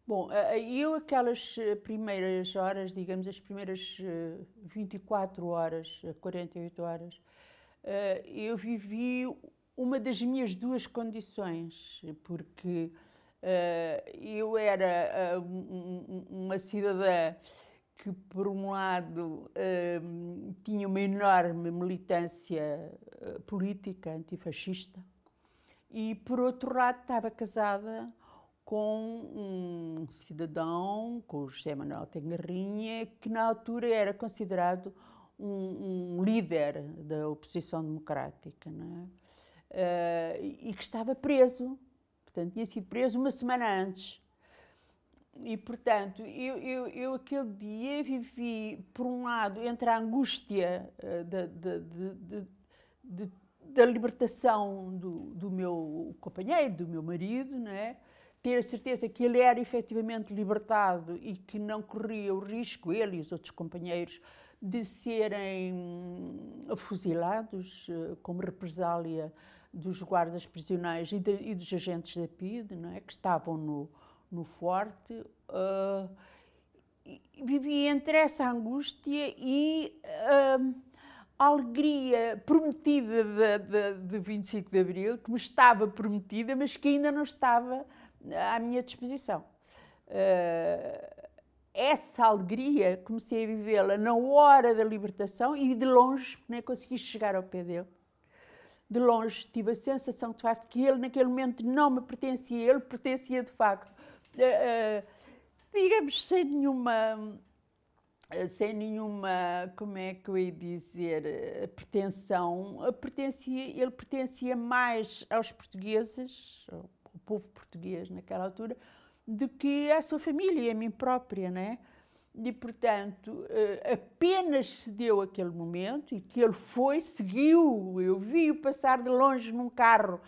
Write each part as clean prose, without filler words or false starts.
Bom, eu aquelas primeiras horas, digamos, as primeiras 24 horas, 48 horas, eu vivi uma das minhas duas condições, porque eu era uma cidadã que, por um lado, tinha uma enorme militância política antifascista e, por outro lado, estava casada com um cidadão, com o José Manuel Tengarrinha, que na altura era considerado um líder da oposição democrática, não é? E que estava preso, portanto, tinha sido preso uma semana antes. E, portanto, eu aquele dia vivi, por um lado, entre a angústia da libertação do meu companheiro, do meu marido, não é? Ter a certeza que ele era efetivamente libertado e que não corria o risco, ele e os outros companheiros, de serem fuzilados como represália dos guardas prisionais e dos agentes da PIDE, não é? Que estavam no forte. Vivi entre essa angústia e a alegria prometida de 25 de Abril, que me estava prometida, mas que ainda não estava à minha disposição. Essa alegria comecei a vivê-la na hora da libertação e de longe, porque nem consegui chegar ao pé dele. De longe tive a sensação, de facto, que ele naquele momento não me pertencia, ele pertencia de facto, digamos, sem nenhuma, como é que eu ia dizer, pretensão. Ele pertencia mais aos portugueses, ao povo português naquela altura, do que à sua família e a mim própria, não é? E, portanto, apenas se deu aquele momento e que ele foi, seguiu, eu vi-o passar de longe num carro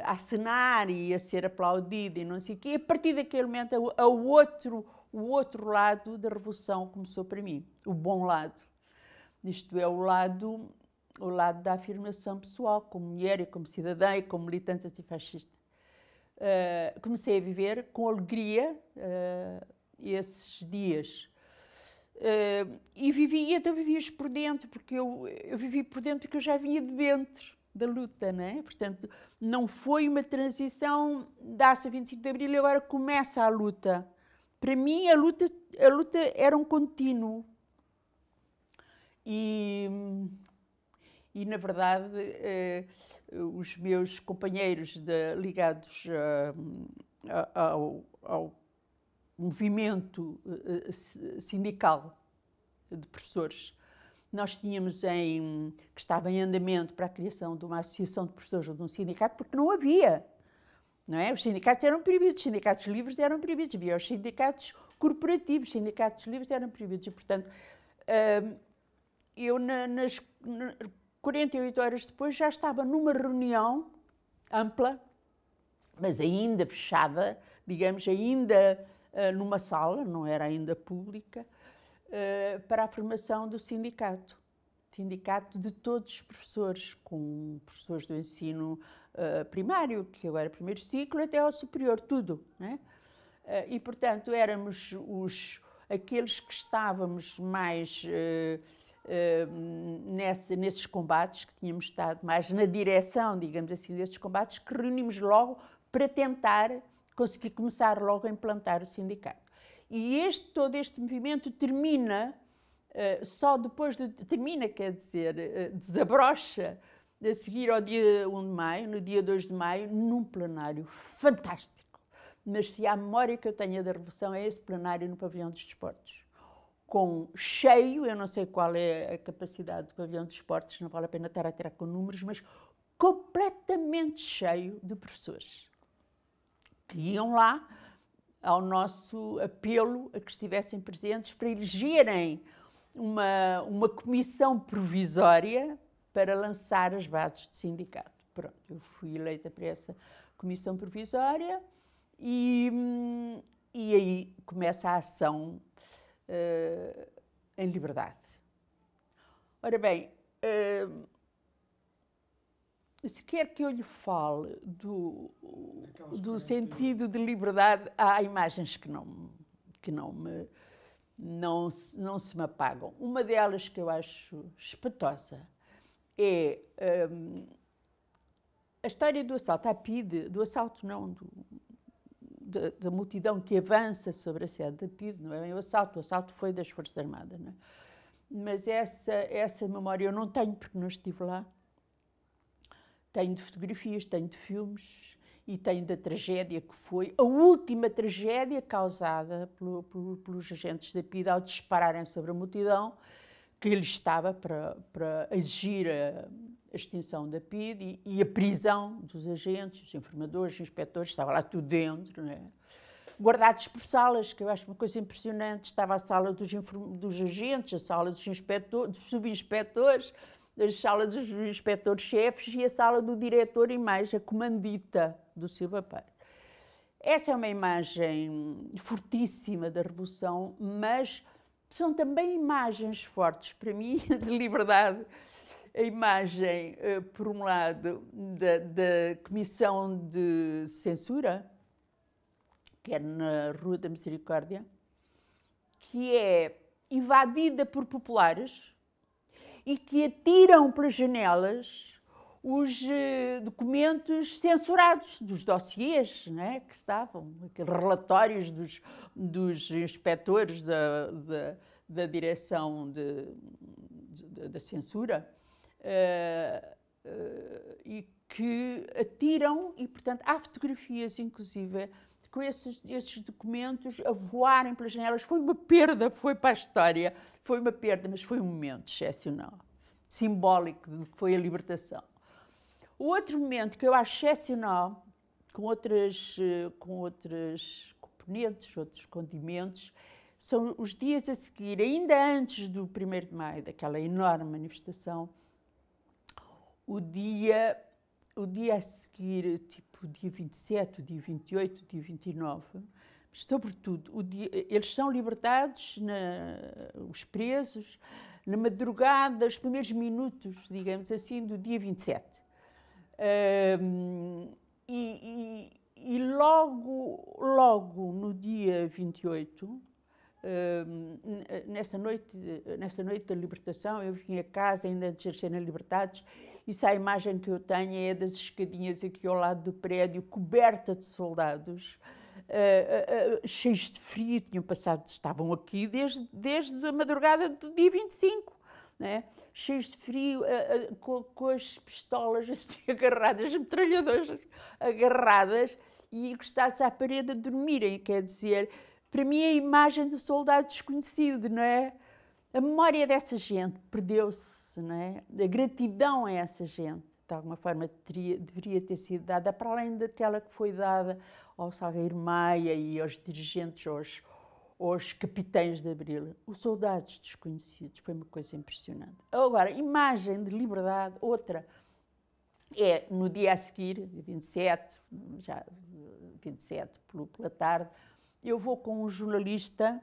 a acenar e a ser aplaudido e não sei o quê. E a partir daquele momento, o outro lado da revolução começou para mim, o bom lado. Isto é, o lado da afirmação pessoal, como mulher e como cidadã e como militante antifascista. Comecei a viver com alegria esses dias. Então vivias por dentro, porque eu vivi por dentro porque eu já vinha de dentro da luta, não é? Portanto, não foi uma transição, dá-se a 25 de Abril e agora começa a luta. Para mim, a luta era um contínuo. E na verdade, os meus companheiros ligados ao movimento sindical de professores, nós tínhamos que estava em andamento para a criação de uma associação de professores ou de um sindicato, porque não havia. Não é? Os sindicatos eram proibidos, os sindicatos livres eram proibidos, havia os sindicatos corporativos, os sindicatos livres eram proibidos. E, portanto, eu, nas 48 horas depois, já estava numa reunião ampla, mas ainda fechada, digamos, ainda numa sala, não era ainda pública, para a formação do sindicato. Sindicato de todos os professores, com professores do ensino primário, que agora é primeiro ciclo, até ao superior, tudo. Né? E, portanto, éramos aqueles que estávamos mais nesses combates, que tínhamos estado mais na direção, digamos assim, desses combates, que reunimos logo para tentar conseguir começar logo a implantar o sindicato. E todo este movimento termina, só depois termina, quer dizer, desabrocha a seguir ao dia 1 de maio, no dia 2 de maio, num plenário fantástico. Mas se há memória que eu tenho da Revolução é esse plenário no Pavilhão dos Desportos. Cheio, eu não sei qual é a capacidade do Pavilhão dos Desportos, não vale a pena estar a tirar com números, mas completamente cheio de professores que iam lá ao nosso apelo a que estivessem presentes para elegerem uma comissão provisória para lançar as bases do sindicato. Pronto, eu fui eleita para essa comissão provisória e aí começa a ação em liberdade. Ora bem, se quer que eu lhe fale do sentido de liberdade, há imagens que não se me apagam. Uma delas que eu acho espantosa é a história do assalto à PIDE, do assalto não, da multidão que avança sobre a sede da PIDE, não é bem o assalto foi das Forças Armadas, não é? Mas essa memória eu não tenho porque não estive lá. Tenho de fotografias, tenho de filmes e tenho da tragédia que foi a última tragédia causada pelos agentes da PIDE ao dispararem sobre a multidão que ele estava para exigir a extinção da PIDE e a prisão dos agentes, dos informadores, dos inspectores, estava lá tudo dentro, não é? Guardados por salas, que eu acho uma coisa impressionante. Estava a sala dos agentes, a sala dos inspectores, dos subinspectores, a sala dos inspectores-chefes e a sala do diretor e mais a comandita do Silva Paz. Essa é uma imagem fortíssima da Revolução, mas são também imagens fortes para mim de liberdade. A imagem, por um lado, da Comissão de Censura, que é na Rua da Misericórdia, que é invadida por populares e que atiram pelas janelas os documentos censurados, dos dossiês, não é, que estavam, aqueles relatórios dos inspectores da direção da censura, e que atiram, e portanto há fotografias, inclusive, com esses documentos a voarem pelas janelas. Foi uma perda, foi para a história, foi uma perda, mas foi um momento excepcional, simbólico do que foi a libertação. O outro momento que eu acho excepcional, com outras componentes, outros condimentos, são os dias a seguir, ainda antes do 1º de Maio, daquela enorme manifestação, o dia a seguir, tipo o dia 27, o dia 28, o dia 29, sobretudo, eles são libertados, os presos, na madrugada, os primeiros minutos, digamos assim, do dia 27. E logo no dia 28, nessa noite da libertação, eu vim a casa ainda antes de serem libertados, e a imagem que eu tenho é das escadinhas aqui ao lado do prédio, coberta de soldados, cheios de frio, estavam aqui desde a madrugada do dia 25, né? Cheios de frio, com as pistolas assim agarradas, as metralhadoras agarradas e encostados à parede a dormirem, quer dizer, para mim é a imagem do soldado desconhecido, não é? A memória dessa gente perdeu-se, não é? A gratidão a essa gente, de alguma forma, deveria ter sido dada, para além daquela que foi dada ao Salgueiro Maia e aos dirigentes, aos capitães de Abril. Os soldados desconhecidos, foi uma coisa impressionante. Agora, imagem de liberdade, outra, é no dia a seguir, 27, já 27 pela tarde, eu vou com um jornalista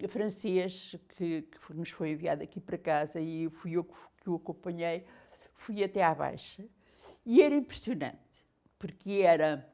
francês que nos foi enviado aqui para casa e fui eu que o acompanhei, fui até à Baixa. E era impressionante, porque era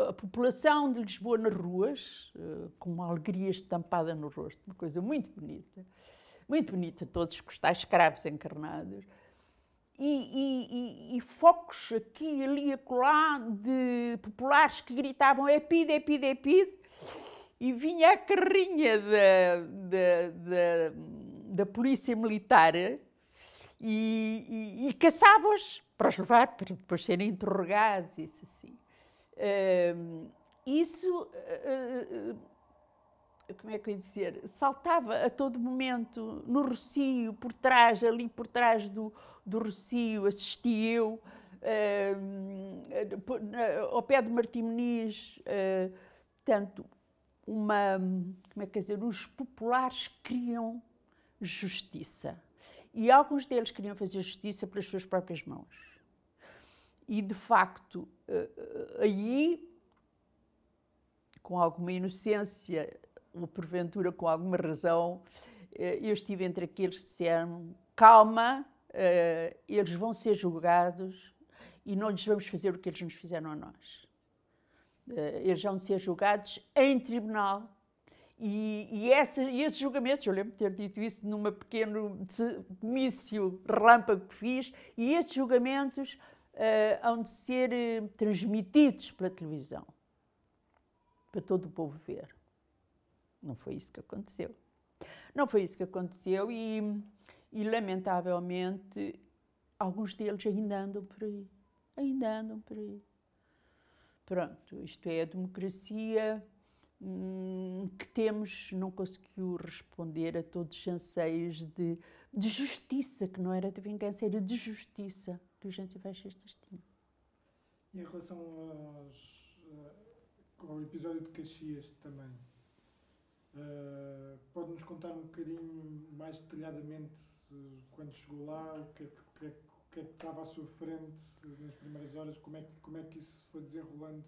a população de Lisboa nas ruas, com uma alegria estampada no rosto, uma coisa muito bonita, todos com os tais cravos encarnados. E focos aqui, ali, acolá, de populares que gritavam é PIDE, é PIDE, é PIDE. E vinha a carrinha da polícia militar e caçava-os para os levar, para depois serem interrogados, isso assim. Como é que eu ia dizer? Saltava a todo momento no Rossio, por trás do Rossio, assisti eu, ao pé do Martim Muniz, portanto, como é que dizer, os populares queriam justiça. E alguns deles queriam fazer justiça pelas suas próprias mãos. E, de facto, aí, com alguma inocência, ou porventura com alguma razão, eu estive entre aqueles que disseram calma, eles vão ser julgados e não lhes vamos fazer o que eles nos fizeram a nós. Eles vão ser julgados em tribunal. E esses julgamentos, eu lembro de ter dito isso num pequeno comício relâmpago que fiz, e esses julgamentos hão de ser transmitidos pela televisão, para todo o povo ver. Não foi isso que aconteceu. Não foi isso que aconteceu e lamentavelmente, alguns deles ainda andam por aí. Ainda andam por aí. Pronto, isto é a democracia que temos, não conseguiu responder a todos os anseios de justiça, que não era de vingança, era de justiça que os antifascistas tinham. E em relação ao episódio de Caxias também, pode-nos contar um bocadinho mais detalhadamente quando chegou lá, o que é que estava à sua frente nas primeiras horas, como é que isso se foi desenrolando?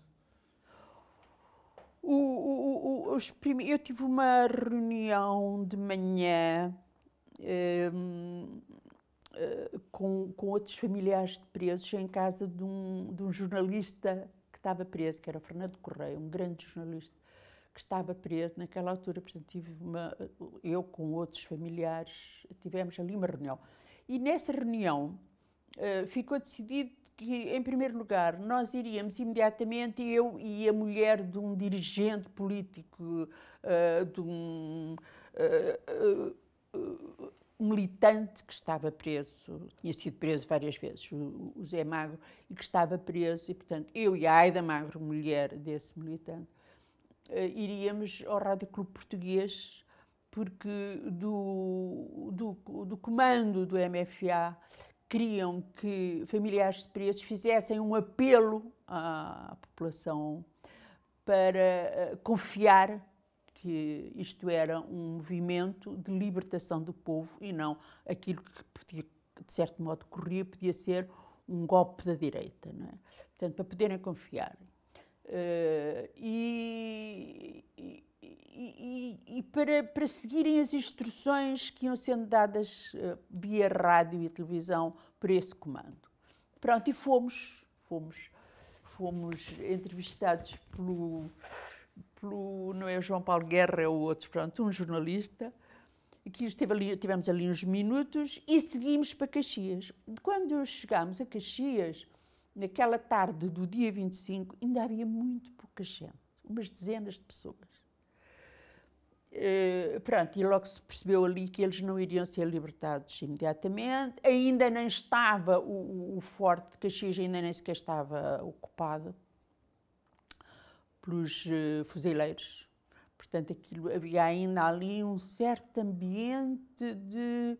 Eu tive uma reunião de manhã com outros familiares de presos em casa de um jornalista que estava preso, que era o Fernando Correia, um grande jornalista que estava preso naquela altura. Portanto, eu com outros familiares tivemos ali uma reunião. E nessa reunião ficou decidido que, em primeiro lugar, nós iríamos imediatamente, eu e a mulher de um dirigente político, de um militante que estava preso, tinha sido preso várias vezes, o Zé Magro, e que estava preso, e, portanto, eu e a Aida Magro, mulher desse militante, iríamos ao Rádio Clube Português, porque do comando do MFA queriam que familiares de presos fizessem um apelo à população para confiar que isto era um movimento de libertação do povo e não aquilo que podia, de certo modo, podia ser um golpe da direita, não é? Portanto, para poderem confiar. E para seguirem as instruções que iam sendo dadas via rádio e televisão por esse comando. Pronto, e fomos entrevistados pelo não é o João Paulo Guerra, é o outro, pronto, um jornalista, que tivemos ali uns minutos e seguimos para Caxias. Quando chegámos a Caxias, naquela tarde do dia 25, ainda havia muito pouca gente, umas dezenas de pessoas. Pronto, e logo se percebeu ali que eles não iriam ser libertados imediatamente. Ainda nem estava o forte de Caxias, ainda nem sequer estava ocupado pelos fuzileiros. Portanto, havia ainda ali um certo ambiente de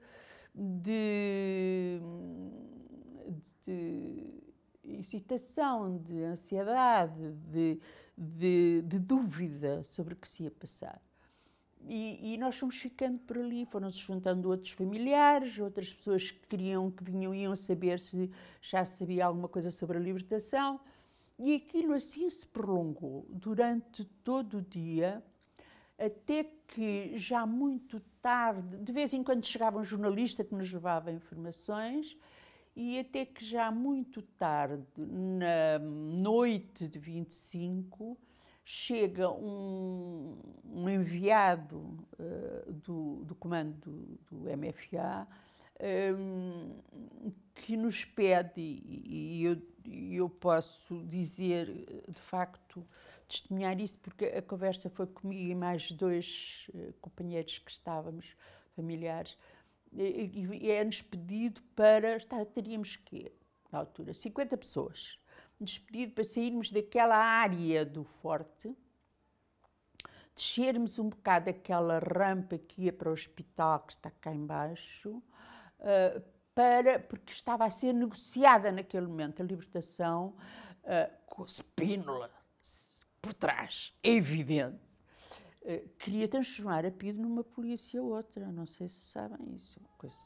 excitação, de ansiedade, de dúvida sobre o que se ia passar. E nós fomos ficando por ali, foram-se juntando outros familiares, outras pessoas que iam saber se já sabia alguma coisa sobre a libertação. E aquilo assim se prolongou durante todo o dia, até que já muito tarde, de vez em quando chegava um jornalista que nos levava informações, e até que já muito tarde, na noite de 25, chega um enviado do comando do MFA que nos pede, e eu posso dizer, de facto, testemunhar isso, porque a conversa foi comigo e mais dois companheiros que estávamos, familiares, e é-nos pedido para, teríamos que, na altura, 50 pessoas, despedido para sairmos daquela área do forte, descermos um bocado aquela rampa que ia para o hospital, que está cá embaixo, porque estava a ser negociada naquele momento a libertação com a Spínola por trás, é evidente. Queria transformar a PIDE numa polícia ou outra, não sei se sabem isso, uma coisa.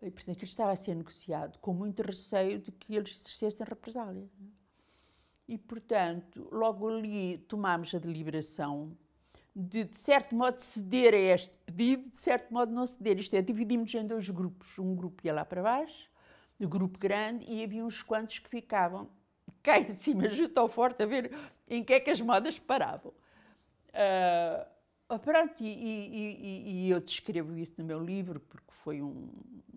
E, portanto, estava a ser negociado com muito receio de que eles exercessem represália. E, portanto, logo ali tomámos a deliberação de certo modo, ceder a este pedido, de certo modo, não ceder. Isto é, dividimos em dois grupos. Um grupo ia lá para baixo, o grupo grande, e havia uns quantos que ficavam cá em cima, junto ao forte, a ver em que é que as modas paravam. Pronto, e eu descrevo isso no meu livro, porque foi um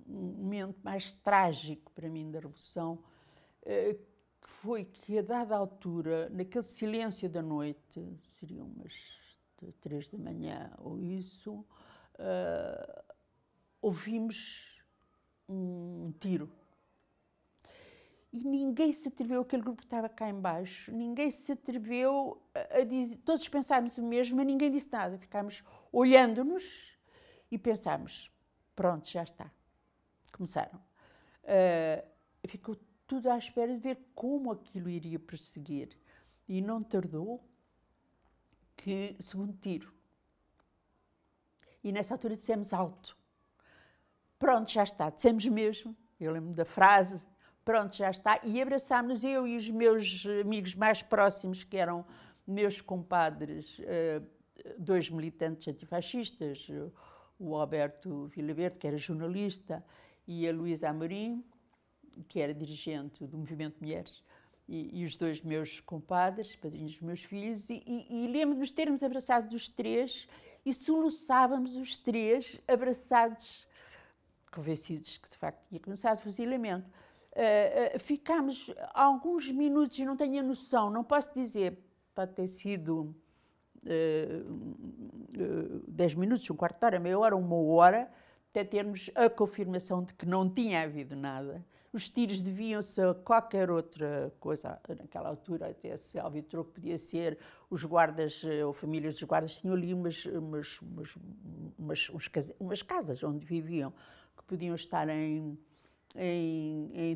momento mais trágico para mim da Revolução, que foi que, a dada altura, naquele silêncio da noite, seriam umas 3 da manhã ou isso, ouvimos um tiro. E ninguém se atreveu, aquele grupo que estava cá embaixo, ninguém se atreveu a dizer, todos pensámos o mesmo, mas ninguém disse nada. Ficámos olhando-nos e pensámos, pronto, já está. Começaram. Ficou tudo à espera de ver como aquilo iria prosseguir. E não tardou que, segundo tiro. E nessa altura dissemos alto. Pronto, já está. Dissemos mesmo, eu lembro da frase, pronto, já está. E abraçámos-nos, eu e os meus amigos mais próximos, que eram meus compadres, 2 militantes antifascistas, o Alberto Vilaverde, que era jornalista, e a Luísa Amorim, que era dirigente do Movimento Mulheres, e os 2 meus compadres, padrinhos dos meus filhos, e lembro-nos de termos abraçado os 3 e soluçávamos os 3 abraçados, convencidos que de facto tinha começado o fuzilamento. Ficámos alguns minutos, e não tenho a noção, não posso dizer, pode ter sido 10 minutos, um quarto de hora, meia hora, uma hora, até termos a confirmação de que não tinha havido nada. Os tiros deviam-se a qualquer outra coisa, naquela altura, até se alvitrou que podia ser os guardas, ou famílias dos guardas, tinham ali umas casas onde viviam, que podiam estar em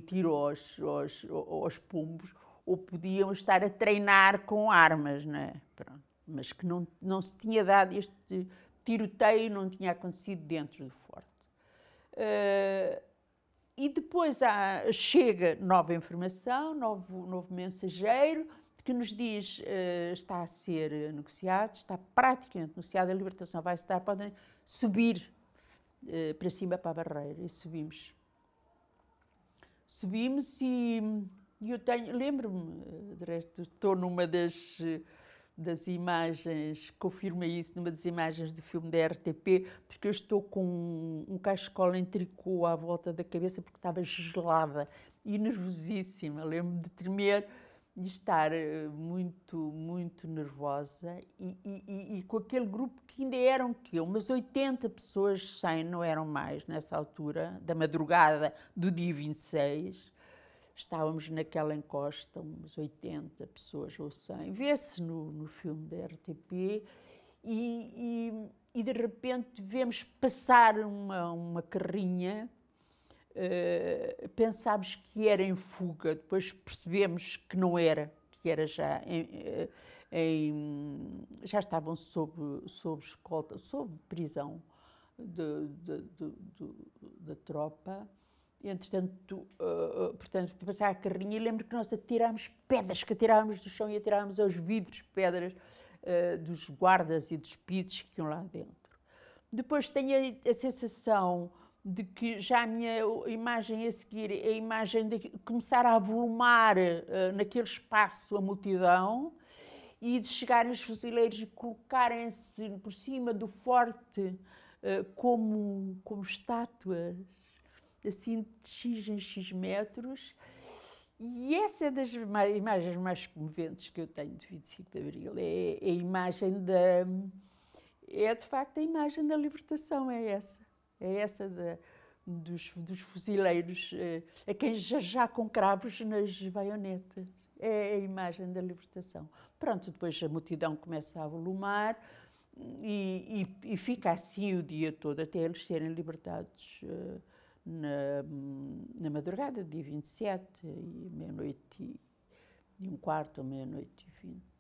tiro aos pombos, ou podiam estar a treinar com armas, não é? Pronto. Mas que não se tinha dado este tiroteio, não tinha acontecido dentro do forte. E depois chega nova informação, novo mensageiro, que nos diz está a ser negociado, está praticamente negociado, a libertação vai-se dar, podem subir para cima, para a barreira, e subimos. Subimos e eu lembro-me, de resto, estou numa das imagens, confirma isso, numa das imagens do filme da RTP, porque eu estou com um cachecol em tricô à volta da cabeça porque estava gelada e nervosíssima. Lembro-me de tremer e estar muito, muito nervosa e com aquele grupo que ainda eram umas 80 pessoas, 100, não eram mais nessa altura, da madrugada do dia 26. Estávamos naquela encosta, uns 80 pessoas ou 100. Vê-se no filme da RTP e de repente vemos passar uma carrinha. Pensámos que era em fuga, depois percebemos que não era, que era já já estavam sob escolta, sob prisão da tropa. Entretanto, portanto, para passar a carrinha, lembro que nós atirámos pedras, que atirávamos do chão e atirávamos aos vidros pedras dos guardas e dos pisos que iam lá dentro. Depois tenho a sensação de que já a minha imagem a seguir é a imagem de começar a avolumar naquele espaço a multidão e de chegarem os fuzileiros e colocarem-se por cima do forte como estátuas, assim de X em X metros. E essa é das imagens mais comoventes que eu tenho de 25 de Abril, é a imagem é de facto a imagem da libertação, é essa dos fuzileiros, a quem já com cravos nas baionetas, é a imagem da libertação. Pronto, depois a multidão começa a avolumar e fica assim o dia todo, até eles serem libertados na madrugada, dia 27, e meia-noite e um quarto, ou meia-noite e 20.